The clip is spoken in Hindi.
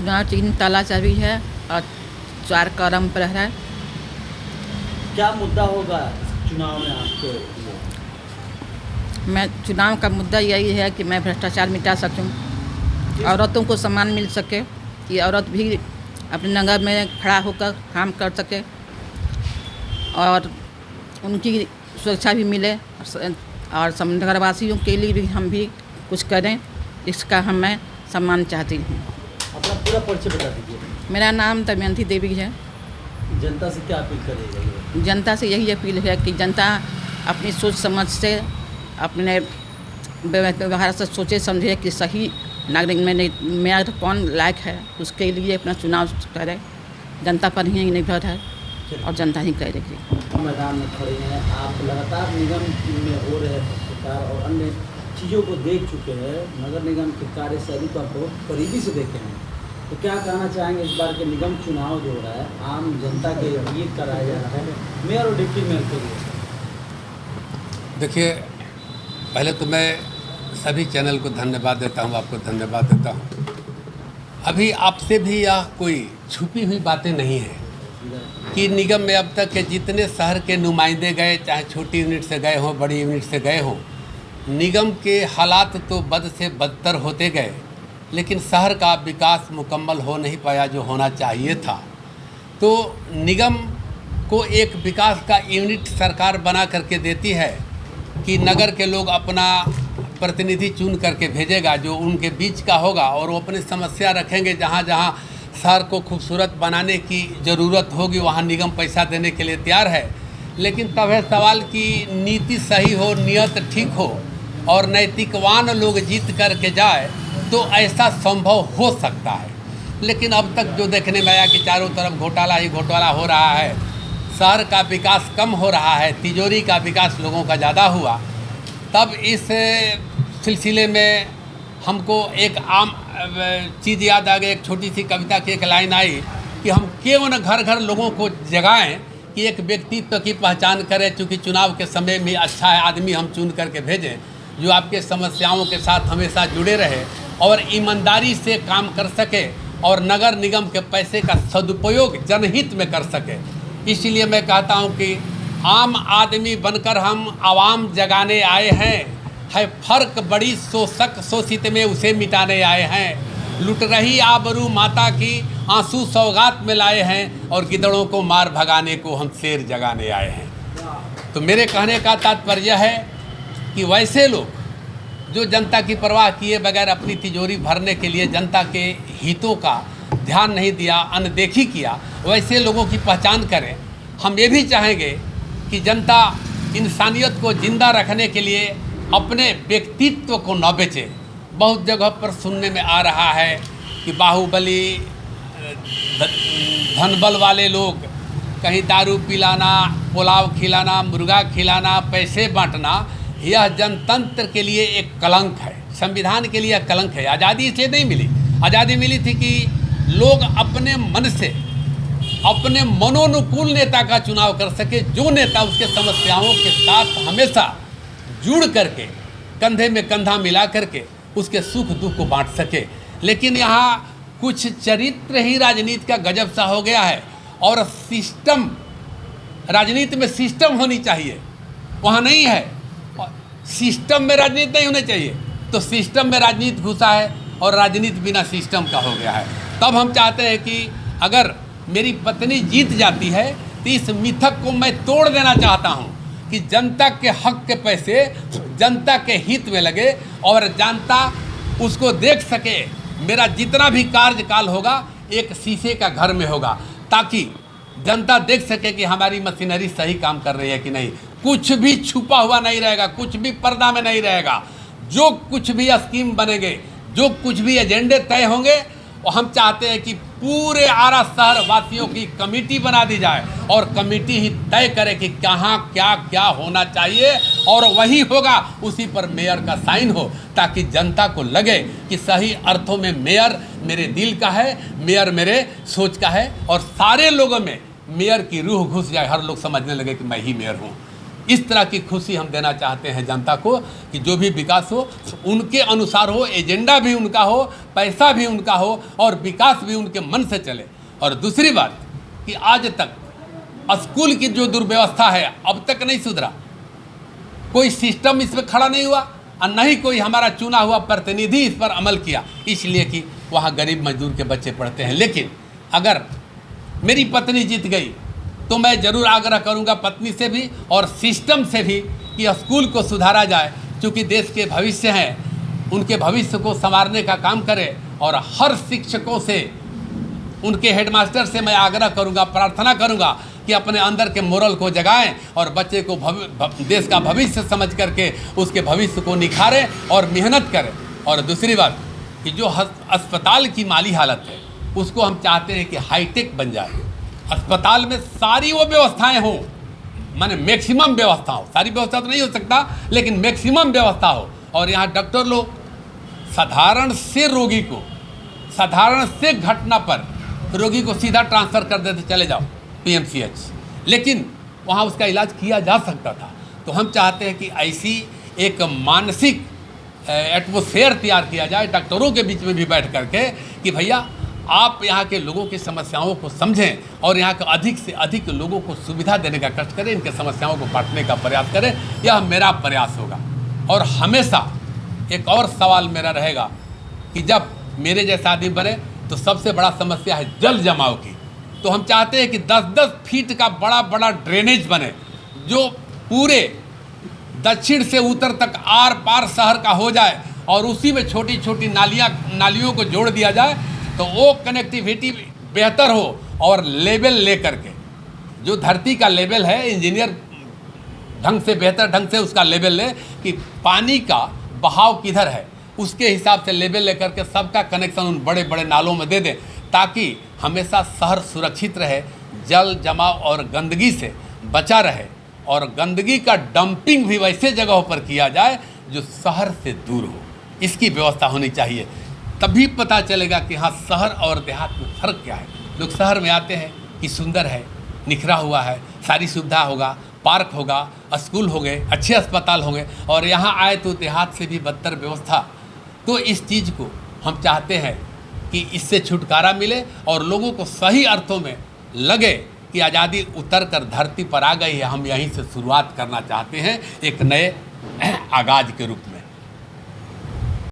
चुनाव 3 ताला चाबी है और 4 कदम पर है। क्या मुद्दा होगा चुनाव में आपके लिए? मैं चुनाव का मुद्दा यही है कि मैं भ्रष्टाचार मिटा सकूं, औरतों को सम्मान मिल सके, कि औरत भी अपने नगर में खड़ा होकर काम कर सके और उनकी सुरक्षा भी मिले और नगरवासियों के लिए भी हम भी कुछ करें, इसका मैं सम्मान चाहती हूँ। अपना पूरा परिचय बता दीजिए। मेरा नाम दमयंती देवी है। जनता से क्या अपील करेगी? जनता से यही अपील है कि जनता अपनी सोच समझ से, अपने व्यवहार से सोचे समझे कि सही नागरिक में मेयर कौन लायक है, उसके लिए अपना चुनाव करे। जनता पर ही निर्भर है और जनता ही करेगी। मैदान में खड़े हैं आप, लगातार निगम में हो रहे भ्रष्टाचार और अन्य चीज़ों को देख चुके हैं, नगर निगम के कार्यशैली को आप बहुत करीबी से देखे हैं, तो क्या कहना चाहेंगे इस बार के निगम चुनाव जो हो रहा है, आम जनता के लिए कराया जा रहा है मेयर और डिप्टी मेयर के लिए? देखिए, पहले तो मैं सभी चैनल को धन्यवाद देता हूँ, आपको धन्यवाद देता हूँ। अभी आपसे भी यह कोई छुपी हुई बातें नहीं है कि निगम में अब तक के जितने शहर के नुमाइंदे गए, चाहे छोटी यूनिट से गए हों, बड़ी यूनिट से गए हों, निगम के हालात तो बद से बदतर होते गए, लेकिन शहर का विकास मुकम्मल हो नहीं पाया जो होना चाहिए था। तो निगम को एक विकास का यूनिट सरकार बना करके देती है कि नगर के लोग अपना प्रतिनिधि चुन करके भेजेगा जो उनके बीच का होगा, और वो अपनी समस्या रखेंगे। जहाँ जहाँ शहर को खूबसूरत बनाने की ज़रूरत होगी वहाँ निगम पैसा देने के लिए तैयार है। लेकिन तब है सवाल कि नीति सही हो, नियत ठीक हो और नैतिकवान लोग जीत करके जाए तो ऐसा संभव हो सकता है। लेकिन अब तक जो देखने में आया कि चारों तरफ घोटाला ही घोटाला हो रहा है, शहर का विकास कम हो रहा है, तिजोरी का विकास लोगों का ज़्यादा हुआ। तब इस सिलसिले में हमको एक आम चीज़ याद आ गई, एक छोटी सी कविता की एक लाइन आई कि हम क्यों न घर घर लोगों को जगाएं कि एक व्यक्तित्व की पहचान करें, चूँकि चुनाव के समय में अच्छा है आदमी हम चुन करके भेजें जो आपके समस्याओं के साथ हमेशा जुड़े रहे और ईमानदारी से काम कर सके और नगर निगम के पैसे का सदुपयोग जनहित में कर सके। इसलिए मैं कहता हूं कि आम आदमी बनकर हम आवाम जगाने आए हैं, है फर्क बड़ी शोषक शोषित में उसे मिटाने आए हैं। लुट रही आबरू माता की आंसू सौगात में लाए हैं और गिदड़ों को मार भगाने को हम शेर जगाने आए हैं। तो मेरे कहने का तात्पर्य है कि वैसे लोग जो जनता की परवाह किए बगैर अपनी तिजोरी भरने के लिए जनता के हितों का ध्यान नहीं दिया, अनदेखी किया, वैसे लोगों की पहचान करें। हम ये भी चाहेंगे कि जनता इंसानियत को जिंदा रखने के लिए अपने व्यक्तित्व को न बेचे। बहुत जगह पर सुनने में आ रहा है कि बाहुबली धनबल वाले लोग कहीं दारू पिलाना, पुलाव खिलाना, मुर्गा खिलाना, पैसे बांटना, यह जनतंत्र के लिए एक कलंक है, संविधान के लिए कलंक है। आज़ादी इसलिए नहीं मिली, आज़ादी मिली थी कि लोग अपने मन से अपने मनोनुकूल नेता का चुनाव कर सके, जो नेता उसके समस्याओं के साथ हमेशा जुड़ करके कंधे में कंधा मिला करके उसके सुख दुख को बांट सके। लेकिन यहाँ कुछ चरित्र ही राजनीति का गजब सा हो गया है और सिस्टम, राजनीति में सिस्टम होनी चाहिए, वहाँ नहीं है। सिस्टम में राजनीति नहीं होनी चाहिए, तो सिस्टम में राजनीति घुसा है और राजनीति बिना सिस्टम का हो गया है। तब हम चाहते हैं कि अगर मेरी पत्नी जीत जाती है तो इस मिथक को मैं तोड़ देना चाहता हूं कि जनता के हक के पैसे जनता के हित में लगे और जनता उसको देख सके। मेरा जितना भी कार्यकाल होगा एक शीशे का घर में होगा, ताकि जनता देख सके कि हमारी मशीनरी सही काम कर रही है कि नहीं। कुछ भी छुपा हुआ नहीं रहेगा, कुछ भी पर्दा में नहीं रहेगा। जो कुछ भी स्कीम बनेंगे, जो कुछ भी एजेंडे तय होंगे, और हम चाहते हैं कि पूरे आरा शहर वासियों की कमेटी बना दी जाए और कमेटी ही तय करे कि कहाँ क्या क्या होना चाहिए और वही होगा, उसी पर मेयर का साइन हो, ताकि जनता को लगे कि सही अर्थों में मेयर मेरे दिल का है, मेयर मेरे सोच का है और सारे लोगों में मेयर की रूह घुस जाए, हर लोग समझने लगे कि मैं ही मेयर हूँ। इस तरह की खुशी हम देना चाहते हैं जनता को कि जो भी विकास हो उनके अनुसार हो, एजेंडा भी उनका हो, पैसा भी उनका हो और विकास भी उनके मन से चले। और दूसरी बात कि आज तक स्कूल की जो दुर्व्यवस्था है अब तक नहीं सुधरा, कोई सिस्टम इसमें खड़ा नहीं हुआ और न ही कोई हमारा चुना हुआ प्रतिनिधि इस पर अमल किया, इसलिए कि वहाँ गरीब मजदूर के बच्चे पढ़ते हैं। लेकिन अगर मेरी पत्नी जीत गई तो मैं ज़रूर आग्रह करूंगा पत्नी से भी और सिस्टम से भी कि स्कूल को सुधारा जाए, क्योंकि देश के भविष्य हैं, उनके भविष्य को संवारने का काम करे। और हर शिक्षकों से, उनके हेडमास्टर से मैं आग्रह करूंगा, प्रार्थना करूंगा कि अपने अंदर के मोरल को जगाएं और बच्चे को देश का भविष्य समझ करके उसके भविष्य को निखारें और मेहनत करें। और दूसरी बात कि जो अस्पताल की माली हालत है उसको हम चाहते हैं कि हाईटेक बन जाए, अस्पताल में सारी वो व्यवस्थाएं हों, माने मैक्सिमम व्यवस्था हो, सारी व्यवस्था तो नहीं हो सकता लेकिन मैक्सिमम व्यवस्था हो। और यहाँ डॉक्टर लोग साधारण से रोगी को, साधारण से घटना पर रोगी को सीधा ट्रांसफ़र कर देते, चले जाओ PMCH, लेकिन वहाँ उसका इलाज किया जा सकता था। तो हम चाहते हैं कि ऐसी एक मानसिक एटमोसफेयर तैयार किया जाए डॉक्टरों के बीच में भी बैठ करके कि भैया आप यहाँ के लोगों की समस्याओं को समझें और यहाँ के अधिक से अधिक लोगों को सुविधा देने का कष्ट करें, इनके समस्याओं को बांटने का प्रयास करें। यह मेरा प्रयास होगा। और हमेशा एक और सवाल मेरा रहेगा कि जब मेरे जैसा आदमी बने तो सबसे बड़ा समस्या है जल जमाव की। तो हम चाहते हैं कि 10-10 फीट का बड़ा बड़ा ड्रेनेज बने जो पूरे दक्षिण से उत्तर तक आर पार शहर का हो जाए और उसी में छोटी छोटी नालियों को जोड़ दिया जाए तो वो कनेक्टिविटी बेहतर हो। और लेवल ले करके, जो धरती का लेवल है, इंजीनियर ढंग से, बेहतर ढंग से उसका लेवल ले कि पानी का बहाव किधर है, उसके हिसाब से लेवल लेकर के सबका कनेक्शन उन बड़े बड़े नालों में दे दें, ताकि हमेशा शहर सुरक्षित रहे, जल जमाव और गंदगी से बचा रहे। और गंदगी का डंपिंग भी वैसे जगहों पर किया जाए जो शहर से दूर हो, इसकी व्यवस्था होनी चाहिए। तभी पता चलेगा कि हाँ शहर और देहात में फ़र्क क्या है। लोग शहर में आते हैं कि सुंदर है, निखरा हुआ है, सारी सुविधा होगा, पार्क होगा, स्कूल हो गए, अच्छे अस्पताल होंगे, और यहाँ आए तो देहात से भी बदतर व्यवस्था। तो इस चीज़ को हम चाहते हैं कि इससे छुटकारा मिले और लोगों को सही अर्थों में लगे कि आज़ादी उतर कर धरती पर आ गई है, हम यहीं से शुरुआत करना चाहते हैं एक नए आगाज़ के रूप में।